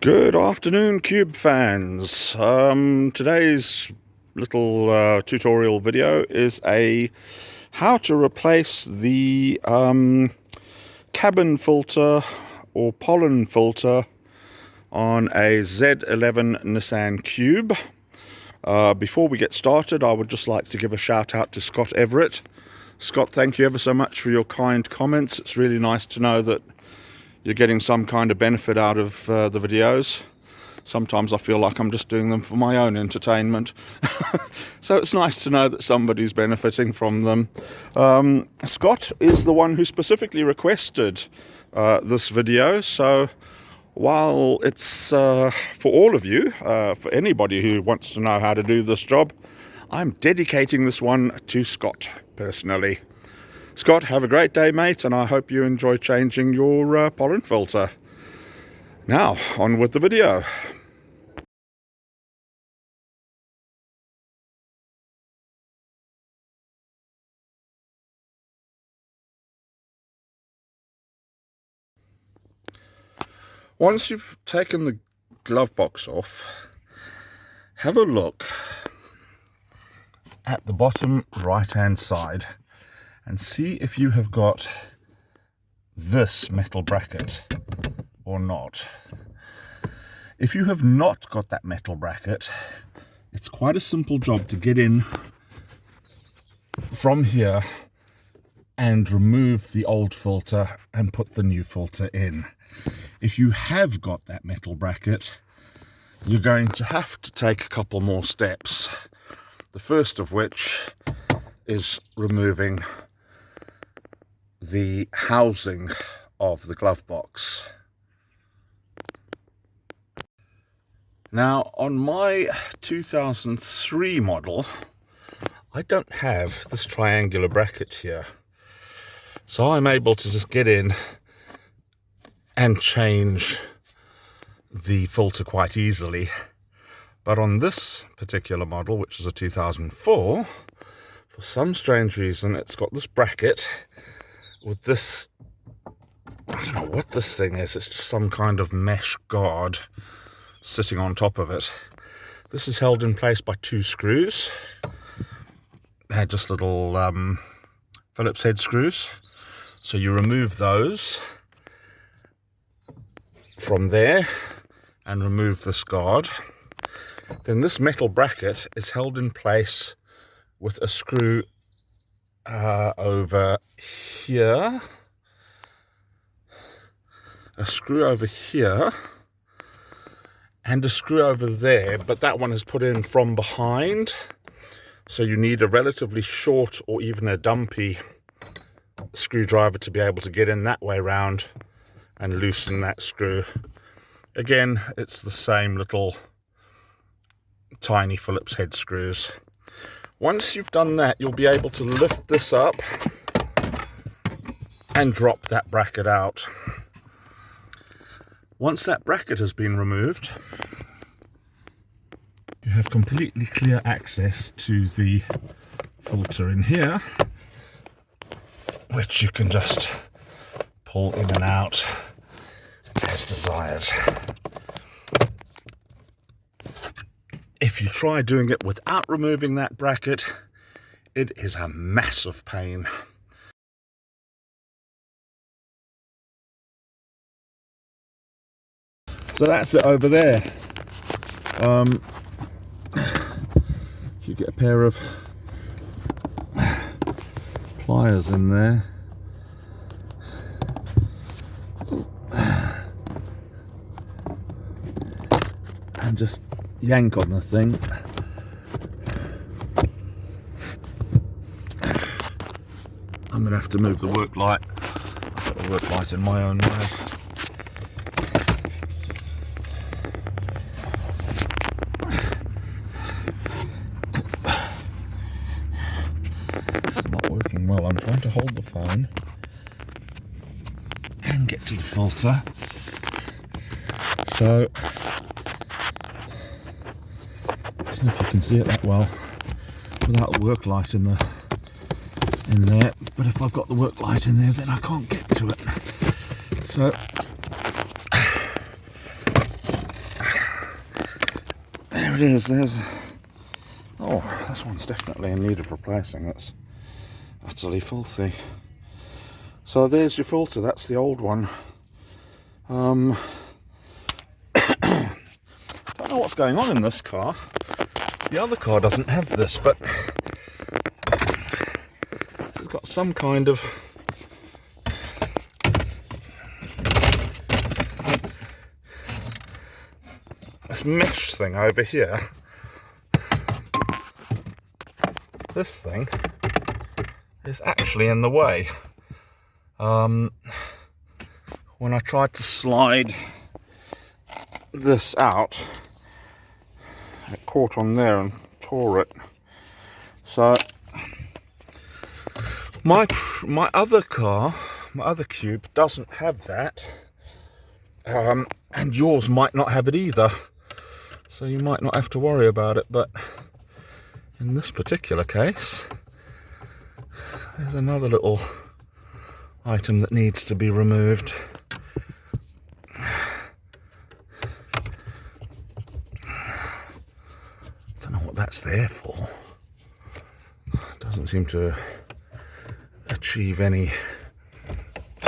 Good afternoon, Cube fans. Today's little tutorial video is how to replace the cabin filter or pollen filter on a Z11 Nissan Cube. Before we get started, I would just like to give a shout out to Scott Everett. Scott, thank you ever so much for your kind comments. It's really nice to know that you're getting some kind of benefit out of the videos. Sometimes I feel like I'm just doing them for my own entertainment. So it's nice to know that somebody's benefiting from them. Scott is the one who specifically requested this video. So while it's for all of you, for anybody who wants to know how to do this job, I'm dedicating this one to Scott personally. Scott, have a great day, mate, and I hope you enjoy changing your pollen filter. Now, on with the video. Once you've taken the glove box off, have a look at the bottom right-hand side and see if you have got this metal bracket or not. If you have not got that metal bracket, it's quite a simple job to get in from here and remove the old filter and put the new filter in. If you have got that metal bracket, you're going to have to take a couple more steps. The first of which is removing the housing of the glove box. Now, on my 2003 model, I don't have this triangular bracket here. So I'm able to just get in and change the filter quite easily. But on this particular model, which is a 2004, for some strange reason, it's got this bracket with this, I don't know what this thing is, it's just some kind of mesh guard sitting on top of it. This is held in place by two screws. They're just little Phillips head screws. So you remove those from there and remove this guard. Then this metal bracket is held in place with a screw over here, a screw over here, and a screw over there, but that one is put in from behind, so you need a relatively short or even a dumpy screwdriver to be able to get in that way round and loosen that screw. Again, it's the same little tiny Phillips head screws. Once you've done that, you'll be able to lift this up and drop that bracket out. Once that bracket has been removed, you have completely clear access to the filter in here, which you can just pull in and out as desired. If you try doing it without removing that bracket, it is a massive pain. So that's it over there. If you get a pair of pliers in there, and just yank on the thing, I'm going to have to move the work light. I've got the work light in my own way. It's not working well. I'm trying to hold the phone and get to the filter. So I don't know if you can see it that well without the work light in there, but if I've got the work light in there, then I can't get to it. So it is. There's... Oh, this one's definitely in need of replacing. It's utterly filthy. So there's your filter. That's the old one. Don't know what's going on in this car. The other car doesn't have this, but it's got some kind of this mesh thing over here. This thing is actually in the way. When I tried to slide this out, it caught on there and tore it. So my other car, my other Cube, doesn't have that, and yours might not have it either, so you might not have to worry about it. But in this particular case, there's another little item that needs to be removed. Don't know what that's there for. Doesn't seem to achieve any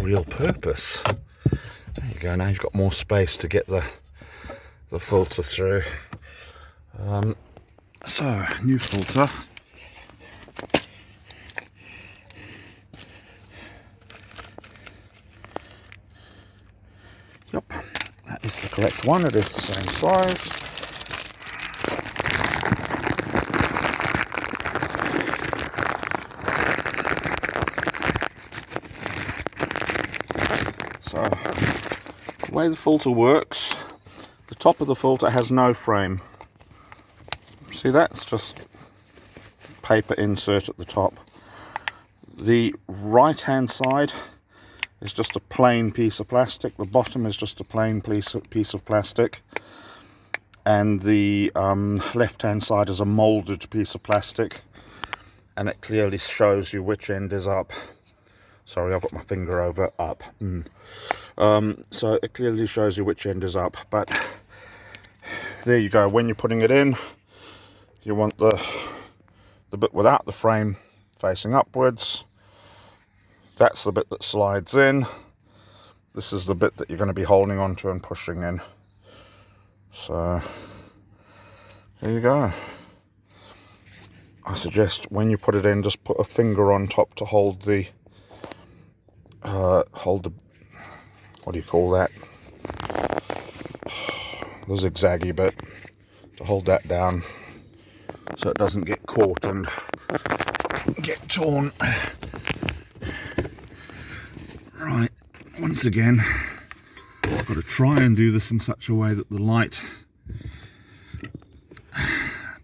real purpose. There you go. Now you've got more space to get the filter through. So new filter. Yep, that is the correct one. It is the same size. So, the way the filter works, the top of the filter has no frame. See, that's just paper insert at the top. The right hand side is just a plain piece of plastic. The bottom is just a plain piece of plastic. And the left hand side is a molded piece of plastic. And it clearly shows you which end is up. Sorry, I've got my finger over up. So it clearly shows you which end is up. But there you go. When you're putting it in, you want the bit without the frame facing upwards. That's the bit that slides in. This is the bit that you're going to be holding onto and pushing in. So there you go. I suggest when you put it in, just put a finger on top to hold the what do you call that? The zigzaggy bit, to hold that down so it doesn't get caught and get torn. Right, once again, I've got to try and do this in such a way that the light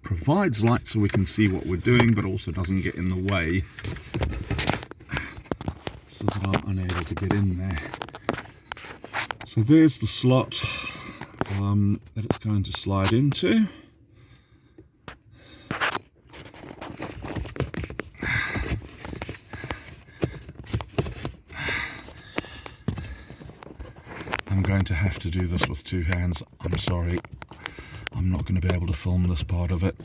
provides light so we can see what we're doing, but also doesn't get in the way so that I'm unable to get in there. So there's the slot that it's going to slide into. I'm going to have to do this with two hands. I'm sorry, I'm not going to be able to film this part of it.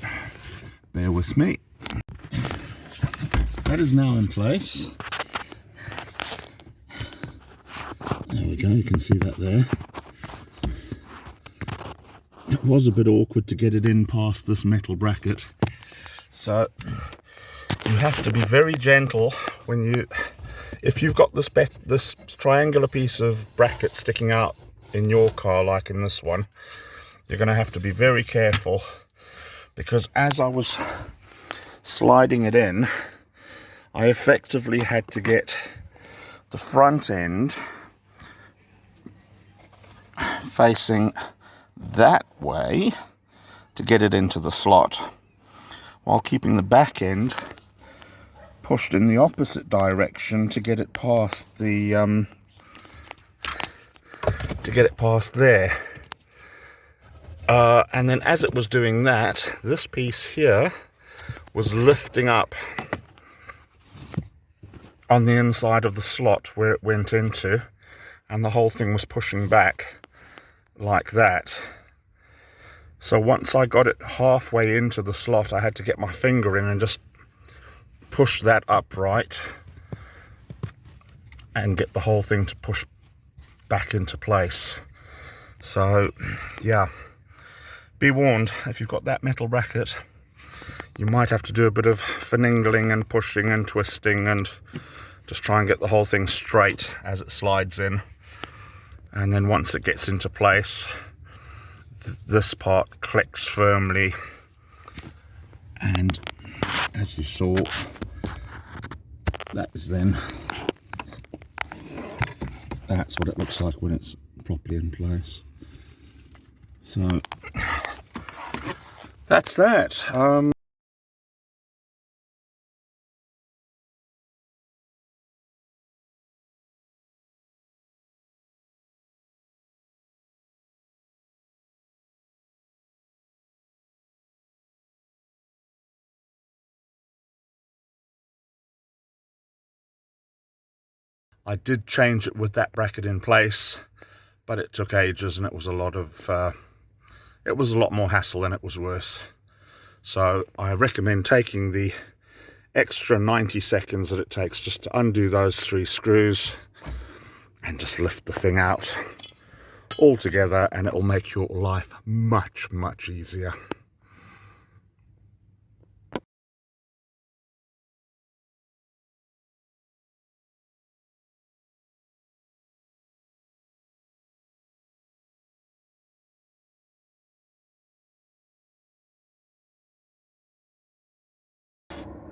Bear with me. That is now in place. There we go, you can see that there. It was a bit awkward to get it in past this metal bracket. So you have to be very gentle when you... If you've got this triangular piece of bracket sticking out in your car, like in this one, you're going to have to be very careful, because as I was sliding it in, I effectively had to get the front end facing that way to get it into the slot, while keeping the back end pushed in the opposite direction to get it past the there. And then as it was doing that, this piece here was lifting up on the inside of the slot where it went into, and the whole thing was pushing back like that. So once I got it halfway into the slot, I had to get my finger in and just push that upright and get the whole thing to push back into place. So yeah, be warned, if you've got that metal bracket, you might have to do a bit of finagling and pushing and twisting and just try and get the whole thing straight as it slides in. And then once it gets into place, this part clicks firmly, and as you saw, that's what it looks like when it's properly in place. So that's that. I did change it with that bracket in place, but it took ages and it was a lot more hassle than it was worth. So I recommend taking the extra 90 seconds that it takes just to undo those 3 screws and just lift the thing out all together, and it will make your life much, much easier.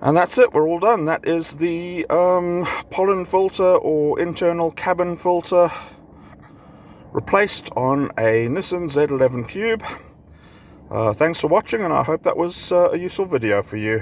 And that's it, we're all done. That is the pollen filter or internal cabin filter replaced on a Nissan Z11 Cube. Thanks for watching, and I hope that was a useful video for you.